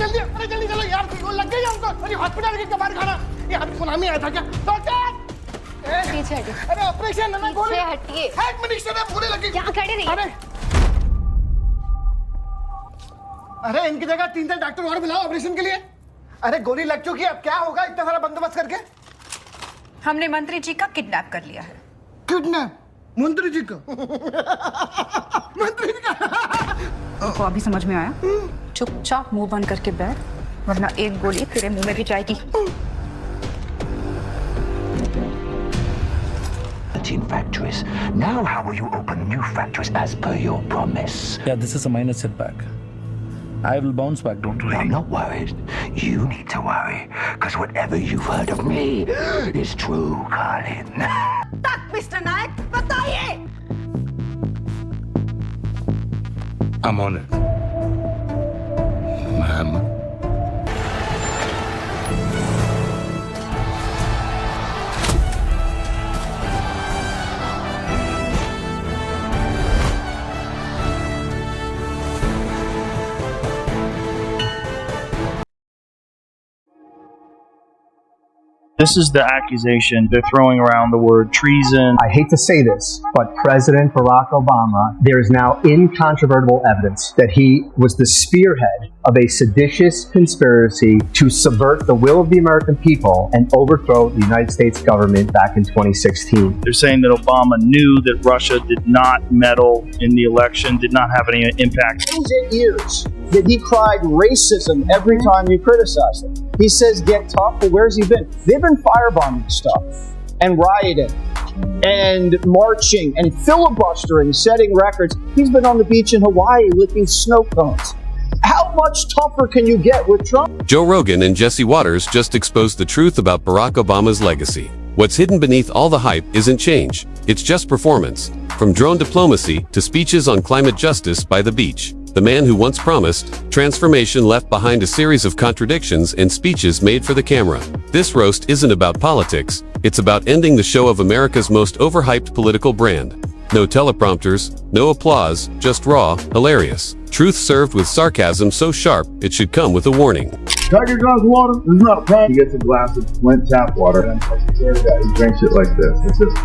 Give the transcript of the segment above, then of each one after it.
जल्दी अरे जल्दी चलो यार वो लग गई हमको अरे हॉस्पिटल के कबाड़ खाना ये अभी सुनामी आया था क्या डॉक्टर पीछे हटिए अरे ऑपरेशन है ना पीछे हटिए हेड मिनिस्टर है पूरे लगे यहाँ खड़े रहिए अरे इनकी जगह 3 डॉक्टर और बुलाओ ऑपरेशन के लिए अरे गोली लग चुकी है अब क्या होगा इतना सारा बंदोबस्त करके हमने मंत्री जी का किडनैप कर लिया है किडनैप मंत्री जी का मंत्री जी का को अभी समझ में आया चुपचाप मुंह बंद करके बैठ वरना एक गोली तेरे मुंह में भी जाएगी factories. Now how will you open new factories as per your promise? Yeah, this is a minor setback. I will bounce back, don't worry. I'm not worried. You need to worry. Because whatever you've heard of me is true, Colin. तक mister नायक बताइए I'm on it. Ma'am. This is the accusation. They're throwing around the word treason. I hate to say this, but President Barack Obama, there is now incontrovertible evidence that he was the spearhead of a seditious conspiracy to subvert the will of the American people and overthrow the United States government back in 2016. They're saying that Obama knew that Russia did not meddle in the election, did not have any impact. It was 8 years that he cried racism every time you criticized him. He says, get tough, but where's he been? They've been firebombing stuff and rioting and marching and filibustering, setting records. He's been on the beach in Hawaii licking snow cones. How much tougher can you get with Trump? Joe Rogan and Jesse Waters just exposed the truth about Barack Obama's legacy. What's hidden beneath all the hype isn't change, it's just performance. From drone diplomacy to speeches on climate justice by the beach. The man who once promised transformation left behind a series of contradictions and speeches made for the camera. This roast isn't about politics, it's about ending the show of America's most overhyped political brand. No teleprompters, no applause, just raw, hilarious. Truth served with sarcasm so sharp, it should come with a warning. Got your glass of water? This is not a problem. He gets a glass of Flint tap water and he drinks it like this. It's just...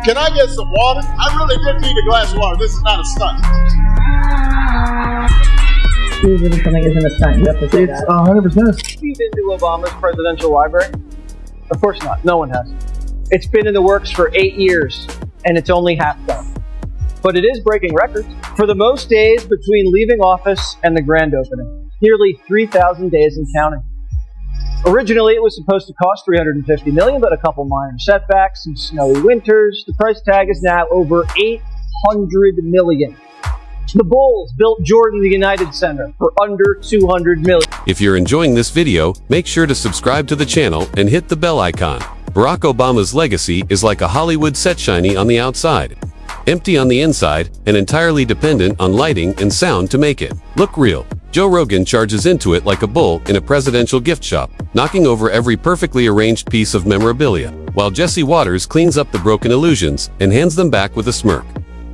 Can I get some water? I really did need a glass of water. This is not a stunt. Usually something isn't a stunt. You have to say that. 100%. Have you been to Obama's presidential library? Of course not. No one has. It's been in the works for 8 years, and it's only half done. But it is breaking records for the most days between leaving office and the grand opening. Nearly 3,000 days and counting. Originally, it was supposed to cost $350 million, but a couple minor setbacks, some snowy winters. The price tag is now over $800 million. The Bulls built Jordan the United Center for under $200 million. If you're enjoying this video, make sure to subscribe to the channel and hit the bell icon. Barack Obama's legacy is like a Hollywood set, shiny on the outside, empty on the inside, and entirely dependent on lighting and sound to make it look real. Joe Rogan charges into it like a bull in a presidential gift shop, knocking over every perfectly arranged piece of memorabilia, while Jesse Waters cleans up the broken illusions and hands them back with a smirk.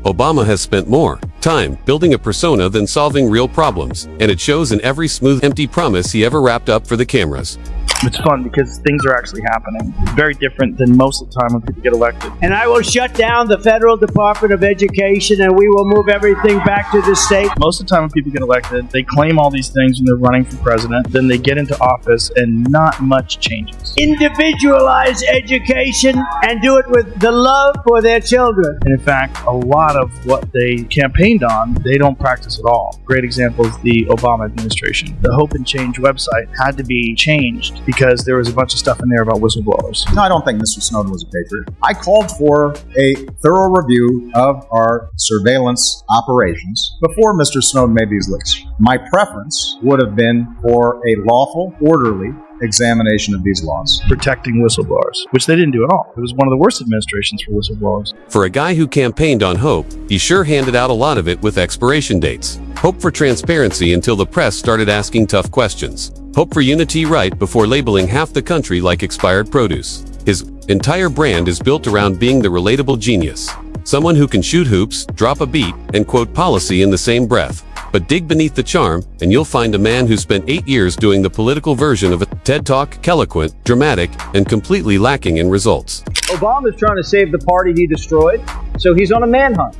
Obama has spent more time building a persona than solving real problems, and it shows in every smooth, empty promise he ever wrapped up for the cameras. It's fun because things are actually happening. Very different than most of the time when people get elected. And I will shut down the Federal Department of Education and we will move everything back to the state. Most of the time when people get elected, they claim all these things when they're running for president. Then they get into office and not much changes. Individualize education and do it with the love for their children. And in fact, a lot of what they campaigned on, they don't practice at all. Great example is the Obama administration. The Hope and Change website had to be changed because there was a bunch of stuff in there about whistleblowers. No, I don't think Mr. Snowden was a patriot. I called for a thorough review of our surveillance operations before Mr. Snowden made these leaks. My preference would have been for a lawful, orderly examination of these laws. Protecting whistleblowers, which they didn't do at all. It was one of the worst administrations for whistleblowers. For a guy who campaigned on hope, he sure handed out a lot of it with expiration dates. Hope for transparency until the press started asking tough questions. Hope for unity right before labeling half the country like expired produce. His entire brand is built around being the relatable genius. Someone who can shoot hoops, drop a beat, and quote policy in the same breath. But dig beneath the charm, and you'll find a man who spent 8 years doing the political version of a TED Talk, eloquent, dramatic, and completely lacking in results. Obama's trying to save the party he destroyed, so he's on a manhunt.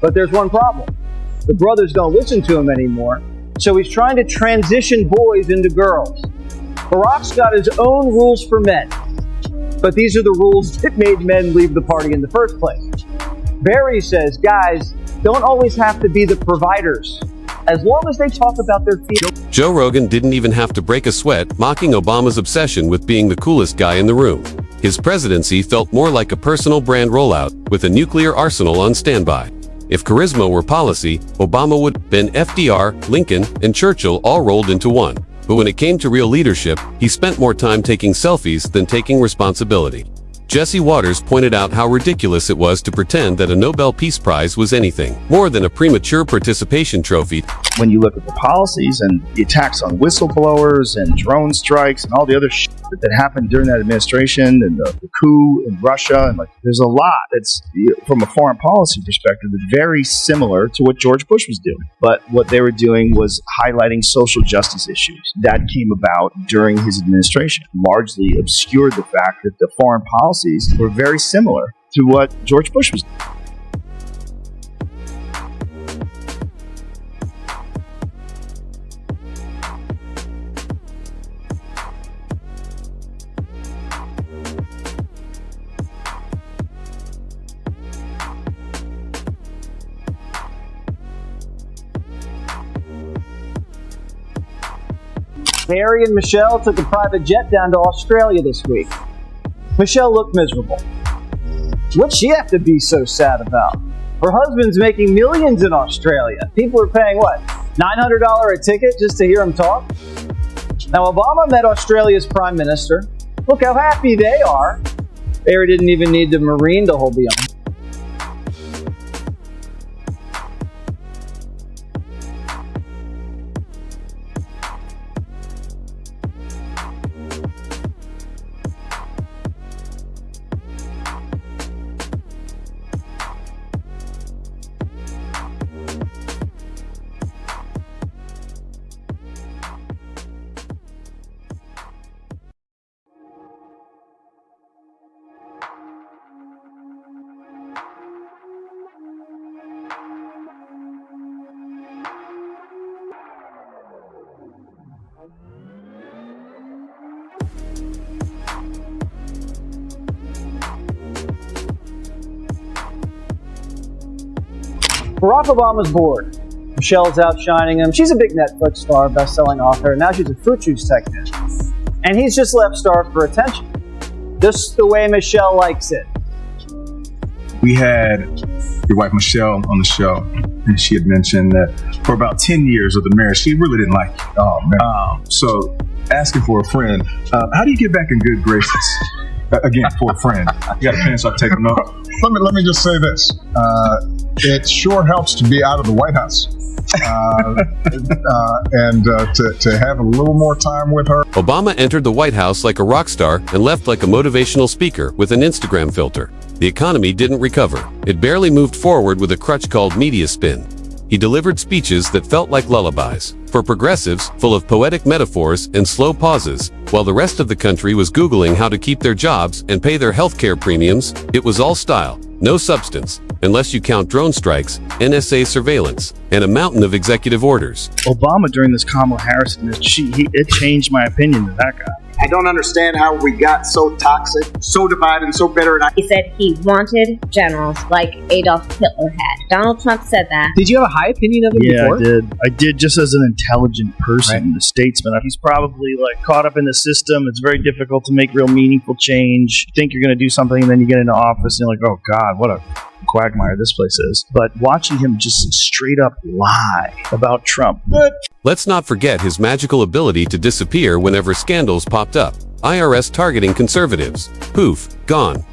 But there's one problem. The brothers don't listen to him anymore, so he's trying to transition boys into girls. Barack's got his own rules for men, but these are the rules that made men leave the party in the first place. Barry says guys don't always have to be the providers, as long as they talk about their feelings. Joe Rogan didn't even have to break a sweat mocking Obama's obsession with being the coolest guy in the room. His presidency felt more like a personal brand rollout with a nuclear arsenal on standby. If charisma were policy, Obama would have been FDR, Lincoln, and Churchill all rolled into one. But when it came to real leadership, he spent more time taking selfies than taking responsibility. Jesse Waters pointed out how ridiculous it was to pretend that a Nobel Peace Prize was anything more than a premature participation trophy. When you look at the policies and the attacks on whistleblowers and drone strikes and all the other shit that happened during that administration and the coup in Russia, and there's a lot that's, from a foreign policy perspective, very similar to what George Bush was doing. But what they were doing was highlighting social justice issues that came about during his administration, largely obscured the fact that the foreign policies were very similar to what George Bush was doing. Harry and Michelle took a private jet down to Australia this week. Michelle looked miserable. What'd she have to be so sad about? Her husband's making millions in Australia. People are paying what, $900 a ticket just to hear him talk? Now, Obama met Australia's Prime Minister. Look how happy they are. They didn't even need the Marine to hold the arm. Barack Obama's bored. Michelle's outshining him. She's a big Netflix star, best-selling author. Now she's a fruit juice technician. And he's just left starved for attention. Just the way Michelle likes it. We had your wife Michelle on the show, and she had mentioned that for about 10 years of the marriage, she really didn't like you. Oh, man. So asking for a friend, how do you get back in good graces? Again, for a friend. You got a pen, so I take a note. Let me just say this. It sure helps to be out of the White House. And to have a little more time with her. Obama entered the White House like a rock star and left like a motivational speaker with an Instagram filter. The economy didn't recover. It barely moved forward with a crutch called media spin. He delivered speeches that felt like lullabies, for progressives, full of poetic metaphors and slow pauses. While the rest of the country was Googling how to keep their jobs and pay their healthcare premiums, it was all style, no substance, unless you count drone strikes, NSA surveillance, and a mountain of executive orders. Obama during this Kamala Harris, it changed my opinion of that guy. I don't understand how we got so toxic, so divided, and so bitter. And He said he wanted generals like Adolf Hitler had. Donald Trump said that. Did you have a high opinion of him before? Yeah, I did. I did, just as an intelligent person, a statesman. He's probably caught up in the system. It's very difficult to make real meaningful change. You think you're going to do something, and then you get into office, and you're like, oh God, what a quagmire this place is. But watching him just straight up lie about Trump. Let's not forget his magical ability to disappear whenever scandals popped up. IRS targeting conservatives. Poof, gone.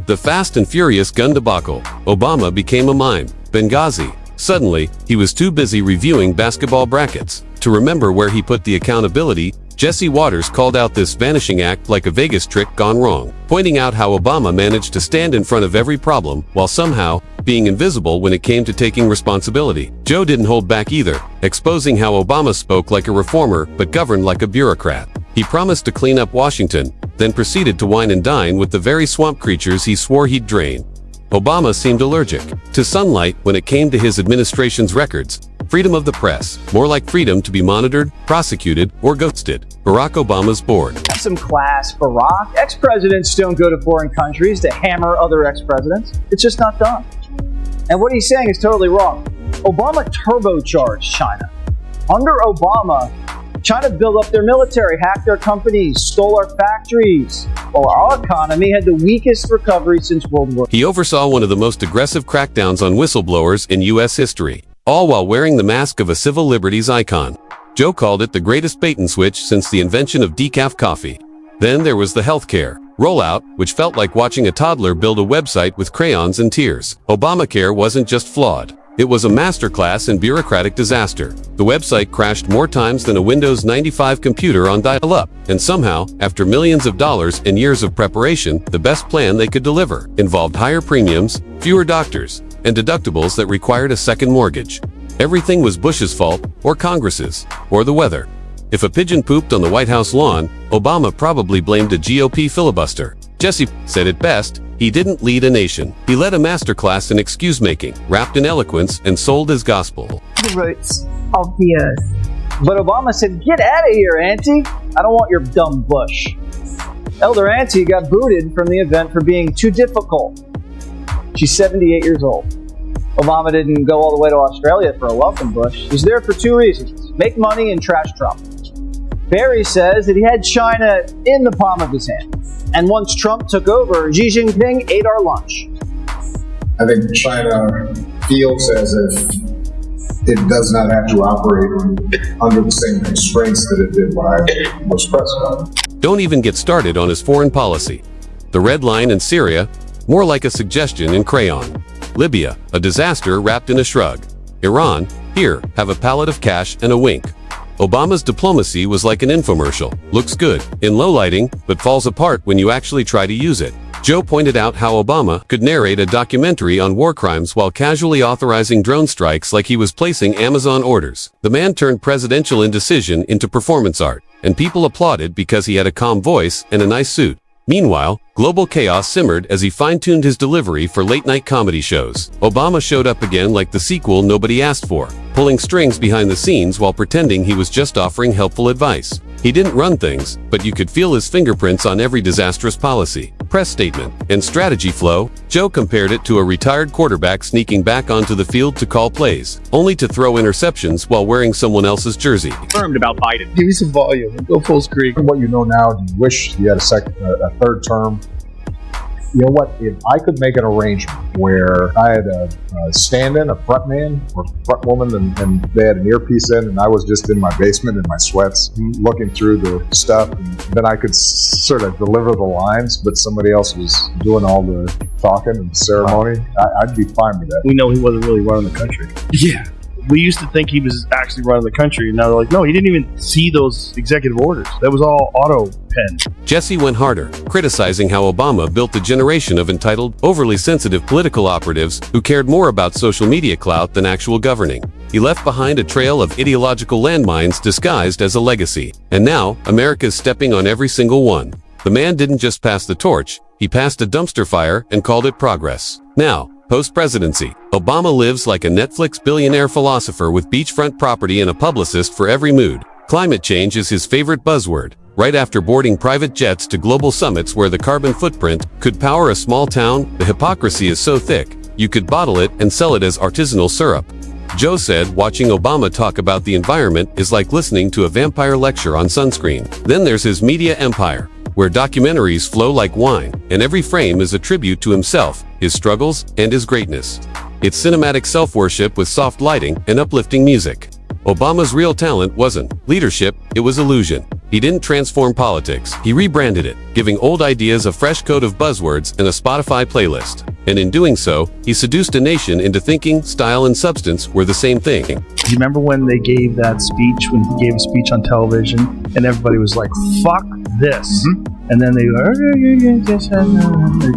The Fast and Furious gun debacle. Obama became a mime. Benghazi. Suddenly, he was too busy reviewing basketball brackets to remember where he put the accountability. Jesse Waters called out this vanishing act like a Vegas trick gone wrong, pointing out how Obama managed to stand in front of every problem while somehow being invisible when it came to taking responsibility. Joe didn't hold back either, exposing how Obama spoke like a reformer but governed like a bureaucrat. He promised to clean up Washington, then proceeded to wine and dine with the very swamp creatures he swore he'd drain. Obama seemed allergic to sunlight when it came to his administration's records. Freedom of the press, more like freedom to be monitored, prosecuted, or ghosted. Barack Obama's bored. Have some class, Barack. Ex-presidents don't go to foreign countries to hammer other ex-presidents. It's just not done. And what he's saying is totally wrong. Obama turbocharged China. Under Obama, China built up their military, hacked our companies, stole our factories, while our economy had the weakest recovery since World War II. He oversaw one of the most aggressive crackdowns on whistleblowers in U.S. history, all while wearing the mask of a civil liberties icon. Joe called it the greatest bait and switch since the invention of decaf coffee. Then there was the healthcare rollout, which felt like watching a toddler build a website with crayons and tears. Obamacare wasn't just flawed. It was a masterclass in bureaucratic disaster. The website crashed more times than a Windows 95 computer on dial-up, and somehow, after millions of dollars and years of preparation, the best plan they could deliver involved higher premiums, fewer doctors, and deductibles that required a second mortgage. Everything was Bush's fault, or Congress's, or the weather. If a pigeon pooped on the White House lawn, Obama probably blamed a GOP filibuster. Jesse said it best, he didn't lead a nation. He led a masterclass in excuse-making, wrapped in eloquence, and sold his gospel. The roots of the earth. But Obama said, "Get out of here, Auntie. I don't want your dumb Bush." Elder Auntie got booted from the event for being too difficult. She's 78 years old. Obama didn't go all the way to Australia for a welcome bush. He's there for two reasons: make money and trash Trump. Barry says that he had China in the palm of his hand. And once Trump took over, Xi Jinping ate our lunch. I think China feels as if it does not have to operate under the same constraints that it did when I was president. Don't even get started on his foreign policy. The red line in Syria, more like a suggestion in crayon. Libya, a disaster wrapped in a shrug. Iran, here, have a pallet of cash and a wink. Obama's diplomacy was like an infomercial. Looks good in low lighting, but falls apart when you actually try to use it. Joe pointed out how Obama could narrate a documentary on war crimes while casually authorizing drone strikes like he was placing Amazon orders. The man turned presidential indecision into performance art, and people applauded because he had a calm voice and a nice suit. Meanwhile, global chaos simmered as he fine-tuned his delivery for late-night comedy shows. Obama showed up again like the sequel nobody asked for, pulling strings behind the scenes while pretending he was just offering helpful advice. He didn't run things, but you could feel his fingerprints on every disastrous policy, press statement, and strategy flow. Joe compared it to a retired quarterback sneaking back onto the field to call plays, only to throw interceptions while wearing someone else's jersey. Confirmed about Biden. Give me some volume. Go full screen. What you know now, do you wish you had a third term? You know what? If I could make an arrangement where I had a stand-in, a front man or front woman, and they had an earpiece in, and I was just in my basement in my sweats looking through the stuff, and then I could sort of deliver the lines, but somebody else was doing all the talking and ceremony, I'd be fine with that. We know he wasn't really running the country. Yeah. We used to think he was actually running the country, and now they're like, no, he didn't even see those executive orders. That was all auto-pen. Jesse went harder, criticizing how Obama built a generation of entitled, overly sensitive political operatives who cared more about social media clout than actual governing. He left behind a trail of ideological landmines disguised as a legacy. And now, America's stepping on every single one. The man didn't just pass the torch, he passed a dumpster fire and called it progress. Now, post-presidency, Obama lives like a Netflix billionaire philosopher with beachfront property and a publicist for every mood. Climate change is his favorite buzzword, right after boarding private jets to global summits where the carbon footprint could power a small town. The hypocrisy is so thick, you could bottle it and sell it as artisanal syrup. Joe said watching Obama talk about the environment is like listening to a vampire lecture on sunscreen. Then there's his media empire, where documentaries flow like wine, and every frame is a tribute to himself, his struggles, and his greatness. It's cinematic self-worship with soft lighting and uplifting music. Obama's real talent wasn't leadership, it was illusion. He didn't transform politics, he rebranded it, giving old ideas a fresh coat of buzzwords and a Spotify playlist. And in doing so, he seduced a nation into thinking style and substance were the same thing. Do you remember when they gave that speech, when he gave a speech on television, and everybody was like, fuck this? and then they it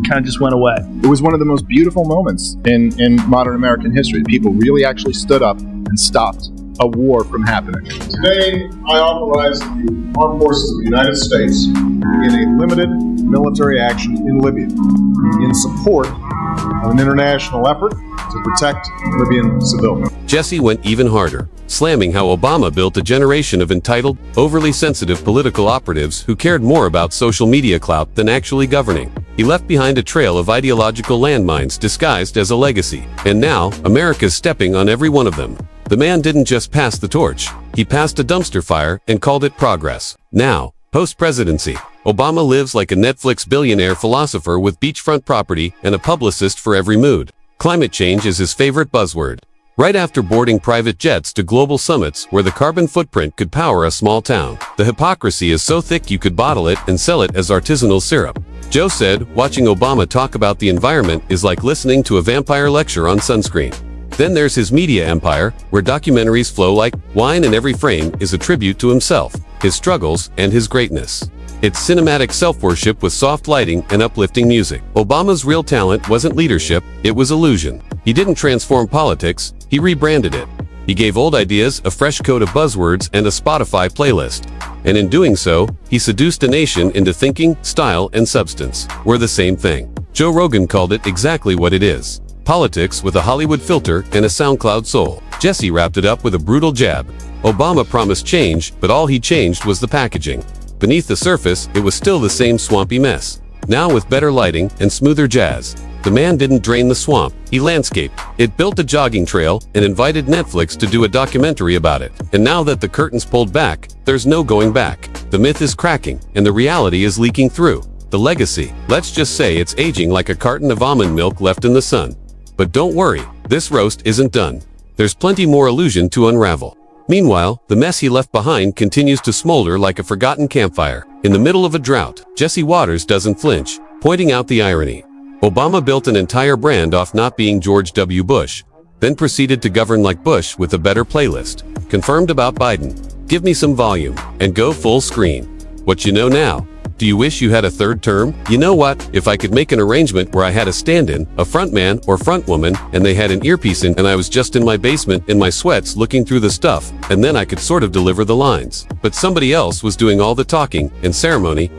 kind of just went away. It was one of the most beautiful moments in modern American history. People really actually stood up and stopped a war from happening. Today, I authorize the armed forces of the United States In a limited military action in Libya, in support of an international effort to protect Libyan civilians. Jesse went even harder, slamming how Obama built a generation of entitled, overly sensitive political operatives who cared more about social media clout than actually governing. He left behind a trail of ideological landmines disguised as a legacy, and now America's stepping on every one of them. The man didn't just pass the torch, he passed a dumpster fire and called it progress. Now, post-presidency, Obama lives like a Netflix billionaire philosopher with beachfront property and a publicist for every mood. Climate change is his favorite buzzword. Right after boarding private jets to global summits where the carbon footprint could power a small town, the hypocrisy is so thick you could bottle it and sell it as artisanal syrup. Joe said, watching Obama talk about the environment is like listening to a vampire lecture on sunscreen. Then there's his media empire, where documentaries flow like wine and every frame is a tribute to himself, his struggles, and his greatness. It's cinematic self-worship with soft lighting and uplifting music. Obama's real talent wasn't leadership, it was illusion. He didn't transform politics, he rebranded it. He gave old ideas a fresh coat of buzzwords and a Spotify playlist. And in doing so, he seduced a nation into thinking, style, and substance were the same thing. Joe Rogan called it exactly what it is. Politics with a Hollywood filter and a SoundCloud soul. Jesse wrapped it up with a brutal jab. Obama promised change, but all he changed was the packaging. Beneath the surface, it was still the same swampy mess. Now with better lighting and smoother jazz. The man didn't drain the swamp, he landscaped it, built a jogging trail, and invited Netflix to do a documentary about it. And now that the curtain's pulled back, there's no going back. The myth is cracking, and the reality is leaking through. The legacy, let's just say it's aging like a carton of almond milk left in the sun. But don't worry, this roast isn't done. There's plenty more illusion to unravel. Meanwhile, the mess he left behind continues to smolder like a forgotten campfire. In the middle of a drought, Jesse Waters doesn't flinch, pointing out the irony. Obama built an entire brand off not being George W. Bush, then proceeded to govern like Bush with a better playlist. Confirmed about Biden. Give me some volume, and go full screen. What you know now? Do you wish you had a third term? You know what? If I could make an arrangement where I had a stand-in, a frontman or frontwoman, and they had an earpiece in and I was just in my basement in my sweats looking through the stuff, and then I could sort of deliver the lines. But somebody else was doing all the talking and ceremony, ...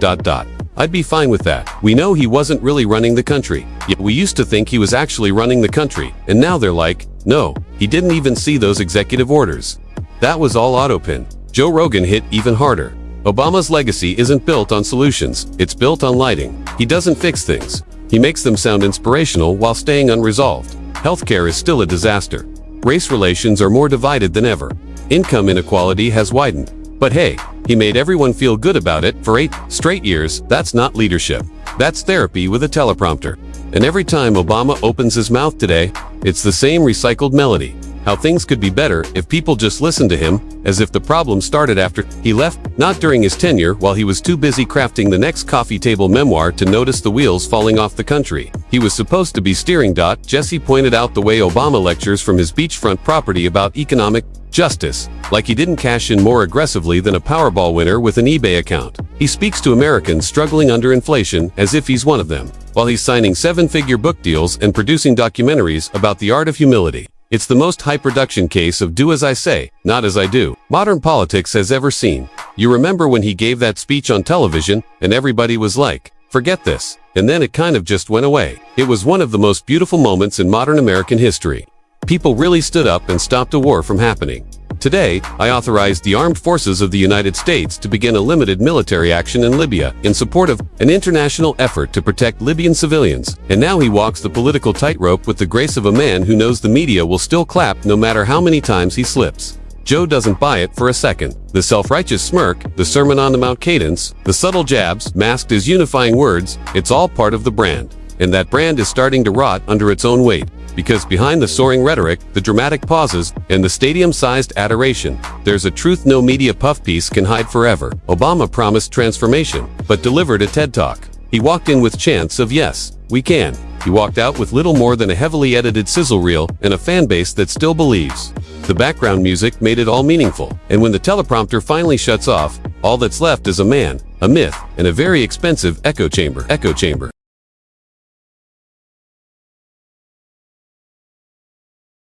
I'd be fine with that. We know he wasn't really running the country. Yet we used to think he was actually running the country, and now they're like, no, he didn't even see those executive orders. That was all autopin. Joe Rogan hit even harder. Obama's legacy isn't built on solutions, it's built on lighting. He doesn't fix things. He makes them sound inspirational while staying unresolved. Healthcare is still a disaster. Race relations are more divided than ever. Income inequality has widened. But hey, he made everyone feel good about it for 8 straight years. That's not leadership. That's therapy with a teleprompter. And every time Obama opens his mouth today, it's the same recycled melody. How things could be better if people just listened to him, as if the problem started after he left, not during his tenure while he was too busy crafting the next coffee table memoir to notice the wheels falling off the country. He was supposed to be steering. Jesse pointed out the way Obama lectures from his beachfront property about economic justice, like he didn't cash in more aggressively than a Powerball winner with an eBay account. He speaks to Americans struggling under inflation as if he's one of them, while he's signing 7-figure book deals and producing documentaries about the art of humility. It's the most high-production case of do as I say, not as I do, modern politics has ever seen. You remember when he gave that speech on television, and everybody was like, forget this, and then it kind of just went away. It was one of the most beautiful moments in modern American history. People really stood up and stopped a war from happening. Today, I authorized the armed forces of the United States to begin a limited military action in Libya in support of an international effort to protect Libyan civilians. And now he walks the political tightrope with the grace of a man who knows the media will still clap no matter how many times he slips. Joe doesn't buy it for a second. The self-righteous smirk, the Sermon on the Mount cadence, the subtle jabs masked as unifying words, it's all part of the brand. And that brand is starting to rot under its own weight. Because behind the soaring rhetoric, the dramatic pauses, and the stadium-sized adoration, there's a truth no media puff piece can hide forever. Obama promised transformation, but delivered a TED Talk. He walked in with chants of yes, we can. He walked out with little more than a heavily edited sizzle reel and a fan base that still believes. The background music made it all meaningful, and when the teleprompter finally shuts off, All that's left is a man, a myth, and a very expensive echo chamber.